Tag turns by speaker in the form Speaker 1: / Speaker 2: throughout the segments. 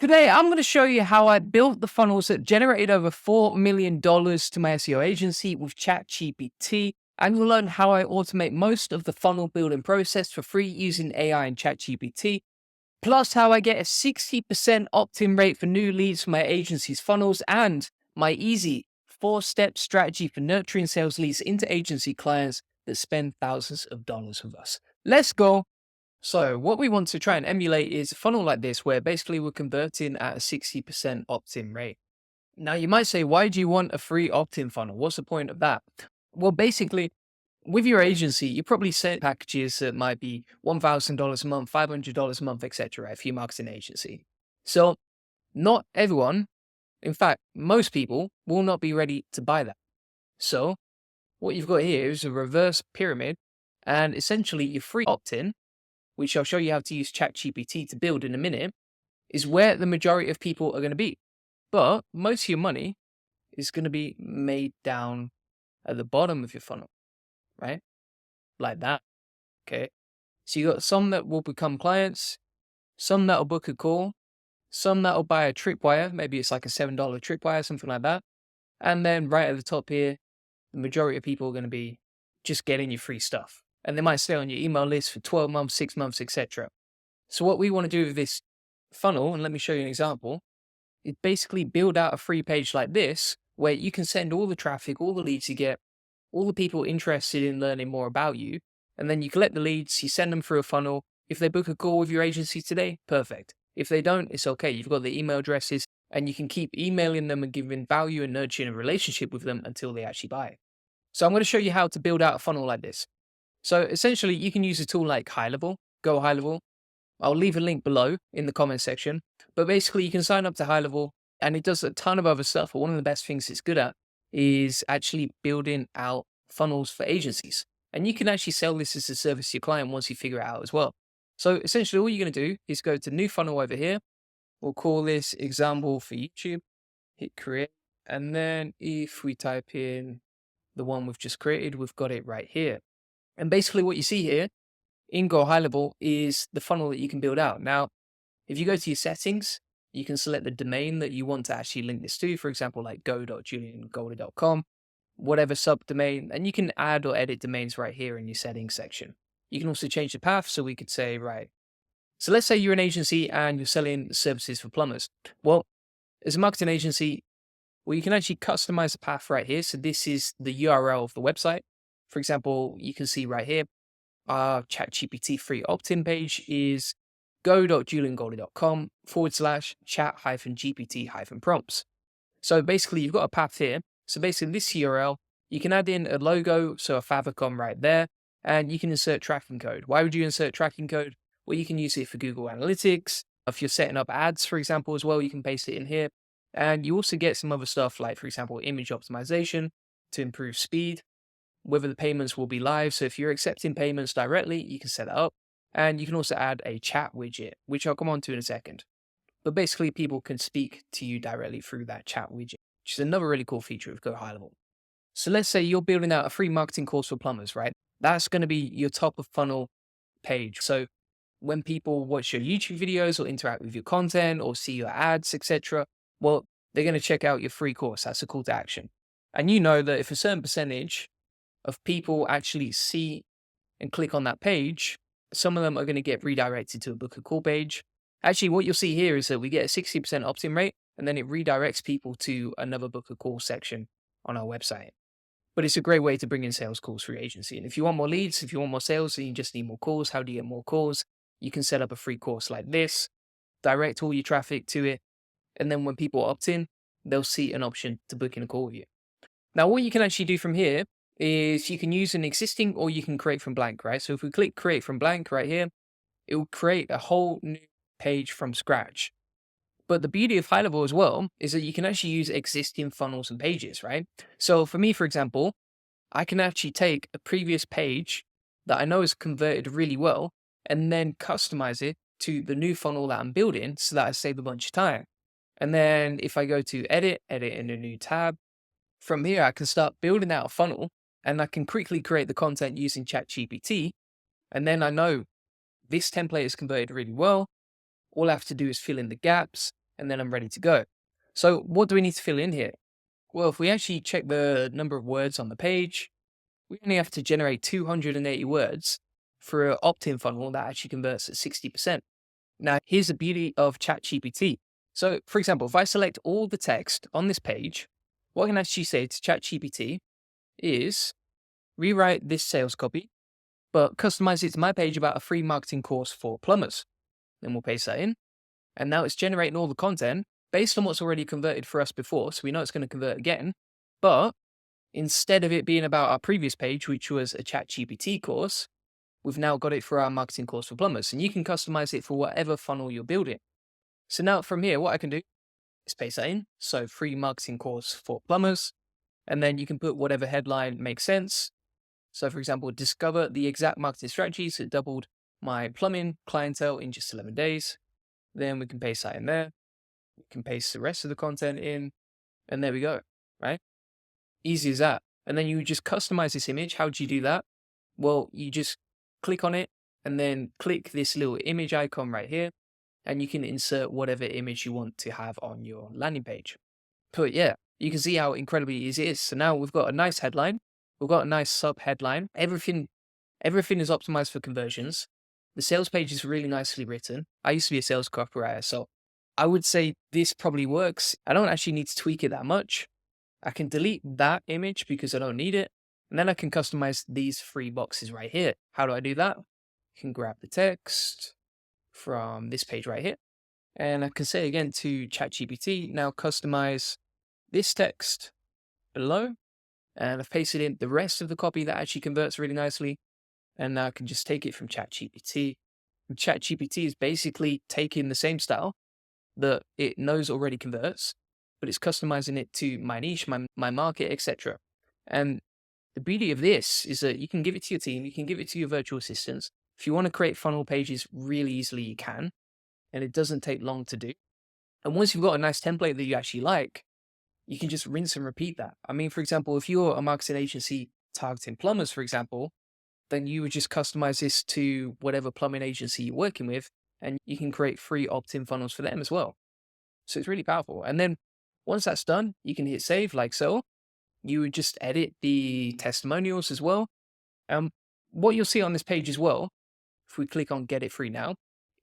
Speaker 1: Today, I'm going to show you how I built the funnels that generated over $4 million to my SEO agency with ChatGPT. And you'll learn how I automate most of the funnel building process for free using AI and ChatGPT, plus how I get a 60% opt-in rate for new leads for my agency's funnels, and my easy 4-step strategy for nurturing sales leads into agency clients that spend thousands of dollars with us. Let's go. So what we want to try and emulate is a funnel like this, where basically we're converting at a 60% opt-in rate. Now you might say, why do you want a free opt-in funnel? What's the point of that? Well, basically, with your agency, you probably set packages that might be $1,000 a month, $500 a month, etc. if you're a marketing agency. So not everyone, in fact, most people will not be ready to buy that. So what you've got here is a reverse pyramid, and essentially your free opt-in, which I'll show you how to use ChatGPT to build in a minute, is where the majority of people are going to be. But most of your money is going to be made down at the bottom of your funnel, right? Like that. Okay. So you got some that will become clients, some that will book a call, some that will buy a tripwire. Maybe it's like a $7 tripwire, something like that. And then right at the top here, the majority of people are going to be just getting your free stuff. And they might stay on your email list for 12 months, 6 months, etc. So what we want to do with this funnel, and let me show you an example, is basically build out a free page like this, where you can send all the traffic, all the leads you get, all the people interested in learning more about you, and then you collect the leads, you send them through a funnel. If they book a call with your agency today, perfect. If they don't, it's okay. You've got the email addresses, and you can keep emailing them and giving value and nurturing a relationship with them until they actually buy. So I'm going to show you how to build out a funnel like this. So essentially, you can use a tool like High Level, Go High Level. I'll leave a link below in the comment section. But basically, you can sign up to High Level, and it does a ton of other stuff. But one of the best things it's good at is actually building out funnels for agencies. And you can actually sell this as a service to your client once you figure it out as well. So essentially, all you're going to do is go to New Funnel over here. We'll call this example for YouTube. Hit Create. And then if we type in the one we've just created, we've got it right here. And basically what you see here in Go High Level is the funnel that you can build out. Now, if you go to your settings, you can select the domain that you want to actually link this to, for example, like go.juliangolder.com, whatever subdomain, and you can add or edit domains right here in your settings section. You can also change the path, so we could say, right, so let's say you're an agency and you're selling services for plumbers. Well, as a marketing agency, well, you can actually customize the path right here. So this is the URL of the website. For example, you can see right here, our ChatGPT free opt-in page is go.juliangolder.com/chat-GPT-prompts. So basically, you've got a path here. So basically, this URL, you can add in a logo, so a favicon right there, and you can insert tracking code. Why would you insert tracking code? Well, you can use it for Google Analytics. If you're setting up ads, for example, as well, you can paste it in here. And you also get some other stuff like, for example, image optimization to improve speed, whether the payments will be live. So if you're accepting payments directly, you can set that up. And you can also add a chat widget, which I'll come on to in a second. But basically, people can speak to you directly through that chat widget, which is another really cool feature of Go High Level. So let's say you're building out a free marketing course for plumbers, right? That's going to be your top of funnel page. So when people watch your YouTube videos or interact with your content or see your ads, etc., well, they're going to check out your free course. That's a call to action. And you know that if a certain percentage of people actually see and click on that page, some of them are going to get redirected to a book a call page. Actually, what you'll see here is that we get a 60% opt-in rate, and then it redirects people to another book a call section on our website. But it's a great way to bring in sales calls for your agency. And if you want more leads, if you want more sales, and you just need more calls, how do you get more calls? You can set up a free course like this, direct all your traffic to it, and then when people opt in, they'll see an option to book in a call with you. Now, what you can actually do from here is you can use an existing or you can create from blank, right? So if we click create from blank right here, it will create a whole new page from scratch. But the beauty of High Level as well is that you can actually use existing funnels and pages, right? So for me, for example, I can actually take a previous page that I know is converted really well and then customize it to the new funnel that I'm building so that I save a bunch of time. And then if I go to edit in a new tab, from here I can start building out a funnel and I can quickly create the content using ChatGPT. And then I know this template is converted really well. All I have to do is fill in the gaps and then I'm ready to go. So what do we need to fill in here? Well, if we actually check the number of words on the page, we only have to generate 280 words for an opt-in funnel that actually converts at 60%. Now, here's the beauty of ChatGPT. So, for example, if I select all the text on this page, what I can actually say to ChatGPT is rewrite this sales copy, but customize it to my page about a free marketing course for plumbers. Then we'll paste that in. And now it's generating all the content based on what's already converted for us before. So we know it's going to convert again. But instead of it being about our previous page, which was a ChatGPT course, we've now got it for our marketing course for plumbers. And you can customize it for whatever funnel you're building. So now from here, what I can do is paste that in. So free marketing course for plumbers. And then you can put whatever headline makes sense. So for example, discover the exact marketing strategies that doubled my plumbing clientele in just 11 days. Then we can paste that in there. We can paste the rest of the content in, and there we go, right? Easy as that. And then you just customize this image. How do you do that? Well, you just click on it and then click this little image icon right here, and you can insert whatever image you want to have on your landing page. But yeah, you can see how incredibly easy it is. So now we've got a nice headline. We've got a nice sub headline. Everything is optimized for conversions. The sales page is really nicely written. I used to be a sales copywriter, so I would say this probably works. I don't actually need to tweak it that much. I can delete that image because I don't need it. And then I can customize these 3 boxes right here. How do I do that? I can grab the text from this page right here. And I can say again to ChatGPT, now customize this text below. And I've pasted in the rest of the copy that actually converts really nicely. And now I can just take it from ChatGPT. And ChatGPT is basically taking the same style that it knows already converts, but it's customizing it to my niche, my market, etc. And the beauty of this is that you can give it to your team, you can give it to your virtual assistants. If you want to create funnel pages really easily, you can, and it doesn't take long to do. And once you've got a nice template that you actually like, you can just rinse and repeat that. I mean, for example, if you're a marketing agency targeting plumbers, for example, then you would just customize this to whatever plumbing agency you're working with, and you can create free opt-in funnels for them as well. So it's really powerful. And then once that's done, you can hit save like so. You would just edit the testimonials as well. What you'll see on this page as well, if we click on get it free now,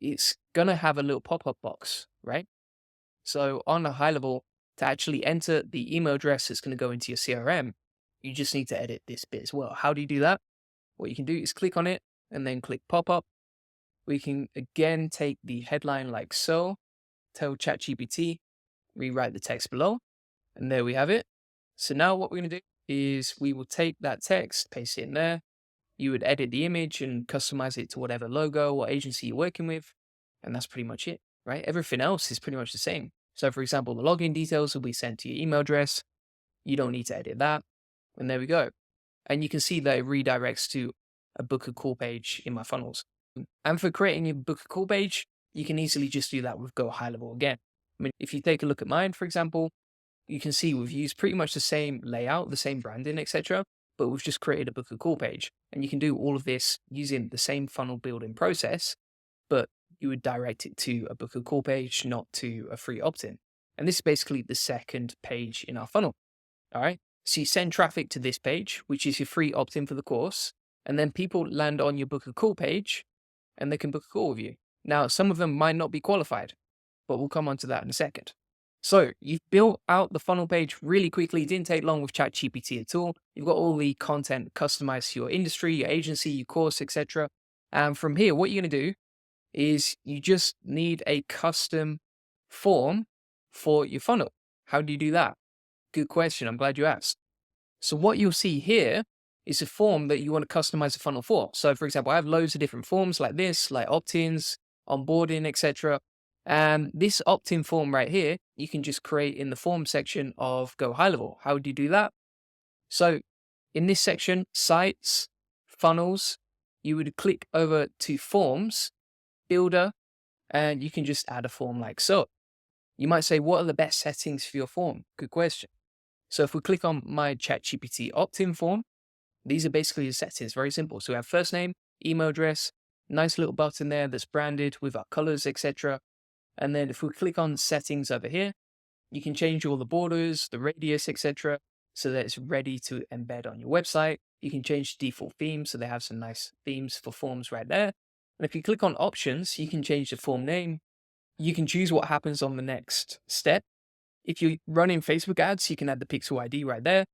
Speaker 1: it's going to have a little pop-up box, right? So on a high level, to actually enter the email address that's going to go into your CRM, you just need to edit this bit as well. How do you do that? What you can do is click on it and then click pop-up. We can again take the headline like so, tell ChatGPT, rewrite the text below, and there we have it. So now what we're going to do is we will take that text, paste it in there. You would edit the image and customize it to whatever logo or agency you're working with. And that's pretty much it, right? Everything else is pretty much the same. So for example, the login details will be sent to your email address. You don't need to edit that. And there we go. And you can see that it redirects to a book a call page in my funnels. And for creating a book a call page, you can easily just do that with Go High Level again. I mean, if you take a look at mine, for example, you can see we've used pretty much the same layout, the same branding, etc., but we've just created a book a call page. And you can do all of this using the same funnel building process, but you would direct it to a book a call page, not to a free opt-in. And this is basically the second page in our funnel. All right. So you send traffic to this page, which is your free opt-in for the course, and then people land on your book a call page and they can book a call with you. Now, some of them might not be qualified, but we'll come on to that in a second. So you've built out the funnel page really quickly. It didn't take long with ChatGPT at all. You've got all the content customized to your industry, your agency, your course, etc. And from here, what you're going to do is you just need a custom form for your funnel. How do you do that? Good question. I'm glad you asked. So what you'll see here is a form that you want to customize a funnel for. So for example, I have loads of different forms like this, like opt-ins, onboarding, etc. And this opt-in form right here, you can just create in the form section of Go High Level. How do you do that? So in this section, sites, funnels, you would click over to forms, builder, and you can just add a form like so. You might say, what are the best settings for your form? Good question. So if we click on my ChatGPT opt-in form, these are basically the settings, very simple. So we have first name, email address, nice little button there that's branded with our colors, etc. And then if we click on settings over here, you can change all the borders, the radius, etc., so that it's ready to embed on your website. You can change default themes, so they have some nice themes for forms right there. And if you click on options, you can change the form name. You can choose what happens on the next step. If you're running Facebook ads, you can add the pixel ID right there.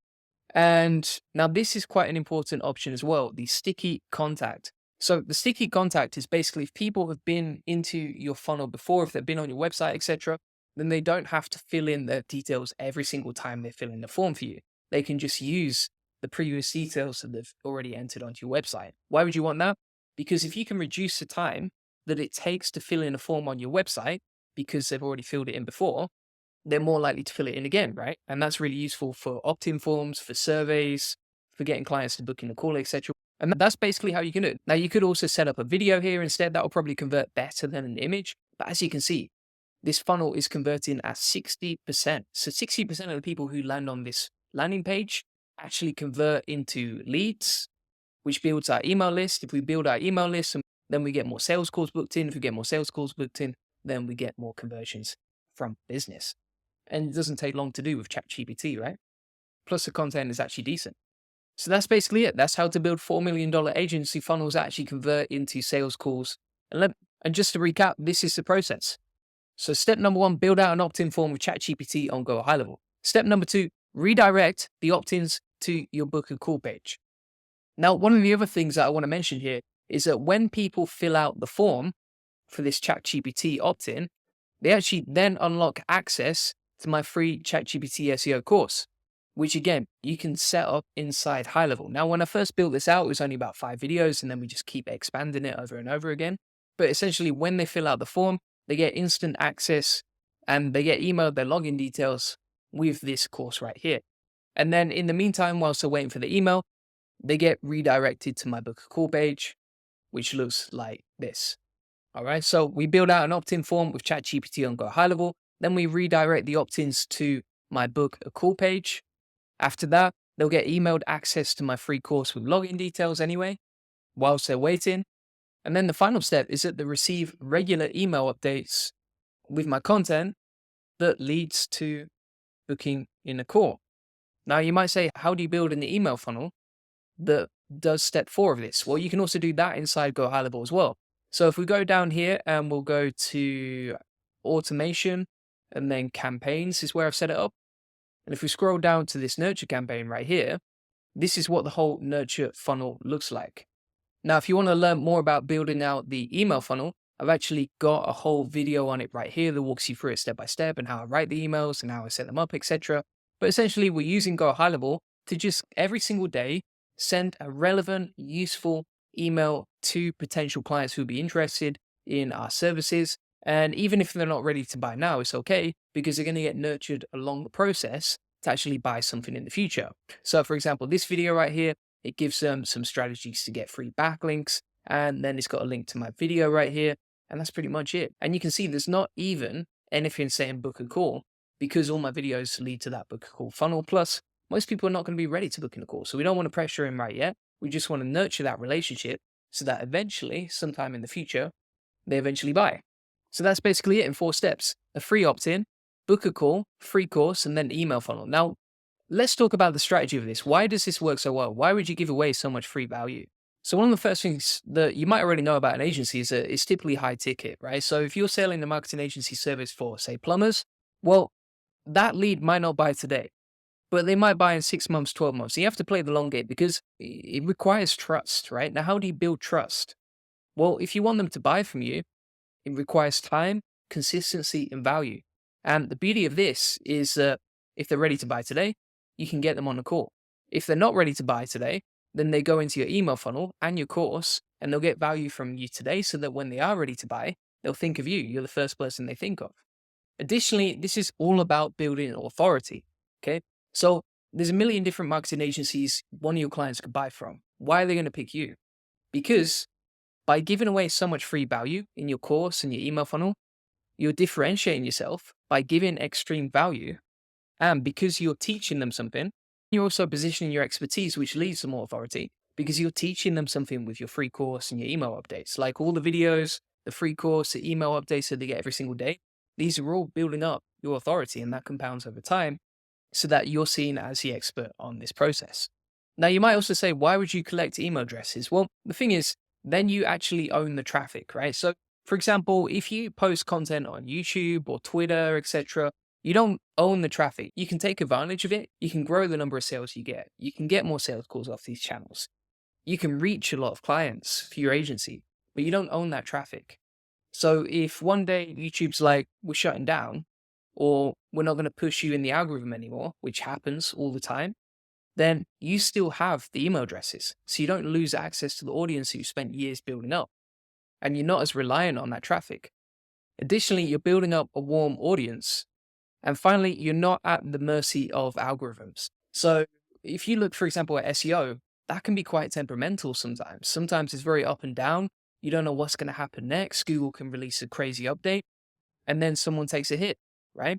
Speaker 1: And now this is quite an important option as well, the sticky contact. So the sticky contact is basically if people have been into your funnel before, if they've been on your website, etc., then they don't have to fill in their details every single time they fill in the form for you. They can just use the previous details that they've already entered onto your website. Why would you want that? Because if you can reduce the time that it takes to fill in a form on your website because they've already filled it in before, they're more likely to fill it in again, right? And that's really useful for opt-in forms, for surveys, for getting clients to book in a call, etc. And that's basically how you can do it. Now, you could also set up a video here instead. That will probably convert better than an image. But as you can see, this funnel is converting at 60%. So 60% of the people who land on this landing page actually convert into leads, which builds our email list. If we build our email list, then we get more sales calls booked in. If we get more sales calls booked in, then we get more conversions from business. And it doesn't take long to do with ChatGPT, right? Plus the content is actually decent. So that's basically it. That's how to build $4 million agency funnels that actually convert into sales calls. And just to recap, this is the process. So step number 1, build out an opt-in form with ChatGPT on Go High Level. Step number 2, redirect the opt-ins to your book a call page. Now, one of the other things that I want to mention here is that when people fill out the form for this ChatGPT opt-in, they actually then unlock access to my free ChatGPT SEO course, which again, you can set up inside High Level. Now, when I first built this out, it was only about 5 videos, and then we just keep expanding it over and over again. But essentially, when they fill out the form, they get instant access and they get emailed their login details with this course right here. And then in the meantime, whilst they're waiting for the email, they get redirected to my book a call page, which looks like this. All right, so we build out an opt-in form with ChatGPT on Go High Level. Then we redirect the opt-ins to my book a call page. After that, they'll get emailed access to my free course with login details anyway, whilst they're waiting. And then the final step is that they receive regular email updates with my content that leads to booking in a call. Now, you might say, how do you build an email funnel that does step 4 of this? Well, you can also do that inside Go High Level as well. So if we go down here and we'll go to automation and then campaigns is where I've set it up. And if we scroll down to this nurture campaign right here, this is what the whole nurture funnel looks like. Now, if you want to learn more about building out the email funnel, I've actually got a whole video on it right here that walks you through it step by step and how I write the emails and how I set them up, etc. But essentially, we're using Go High Level to just every single day send a relevant, useful email to potential clients who'd be interested in our services. And even if they're not ready to buy now, it's okay because they're going to get nurtured along the process to actually buy something in the future. So for example, this video right here, it gives them some strategies to get free backlinks. And then it's got a link to my video right here. And that's pretty much it. And you can see there's not even anything saying book a call because all my videos lead to that book a call funnel. Plus, most people are not going to be ready to book in a call. So we don't want to pressure them right yet. We just want to nurture that relationship so that eventually, sometime in the future, they eventually buy. So that's basically it in 4 steps. A free opt-in, book a call, free course, and then email funnel. Now, let's talk about the strategy of this. Why does this work so well? Why would you give away so much free value? So one of the first things that you might already know about an agency is that it's typically high ticket, right? So if you're selling a marketing agency service for, say, plumbers, well, that lead might not buy today, but they might buy in 6 months, 12 months. So you have to play the long game because it requires trust, right? Now, how do you build trust? Well, if you want them to buy from you, it requires time, consistency, and value. And the beauty of this is that if they're ready to buy today, you can get them on a call. If they're not ready to buy today, then they go into your email funnel and your course, and they'll get value from you today so that when they are ready to buy, they'll think of you. You're the first person they think of. Additionally, this is all about building authority. Okay. So there's a million different marketing agencies one of your clients could buy from. Why are they going to pick you? Because by giving away so much free value in your course and your email funnel, you're differentiating yourself by giving extreme value. And because you're teaching them something, you're also positioning your expertise, which leads to more authority because you're teaching them something with your free course and your email updates, like all the videos, the free course, the email updates that they get every single day. these are all building up your authority, and that compounds over time so that you're seen as the expert on this process. Now, you might also say, why would you collect email addresses? Well, the thing is, then you actually own the traffic, right? So, for example, if you post content on YouTube or Twitter, etc., you don't own the traffic. You can take advantage of it. You can grow the number of sales you get. You can get more sales calls off these channels. You can reach a lot of clients for your agency, but you don't own that traffic. So if one day YouTube's like, we're shutting down, or we're not going to push you in the algorithm anymore, which happens all the time, then you still have the email addresses. So you don't lose access to the audience that you spent years building up. And you're not as reliant on that traffic. Additionally, you're building up a warm audience. And finally, you're not at the mercy of algorithms. So if you look, for example, at SEO, that can be quite temperamental sometimes. Sometimes it's very up and down. You don't know what's going to happen next. Google can release a crazy update, and then someone takes a hit, right?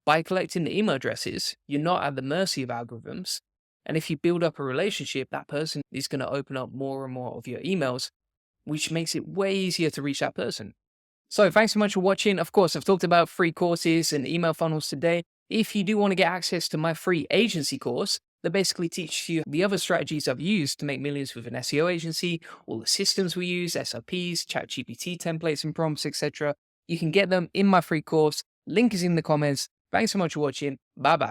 Speaker 1: By collecting the email addresses, you're not at the mercy of algorithms. And if you build up a relationship, that person is going to open up more and more of your emails, which makes it way easier to reach that person. So thanks so much for watching. Of course, I've talked about free courses and email funnels today. If you do want to get access to my free agency course, that basically teaches you the other strategies I've used to make millions with an SEO agency, all the systems we use, SOPs, ChatGPT templates and prompts, etc. You can get them in my free course. Link is in the comments. Thanks so much for watching. Bye bye.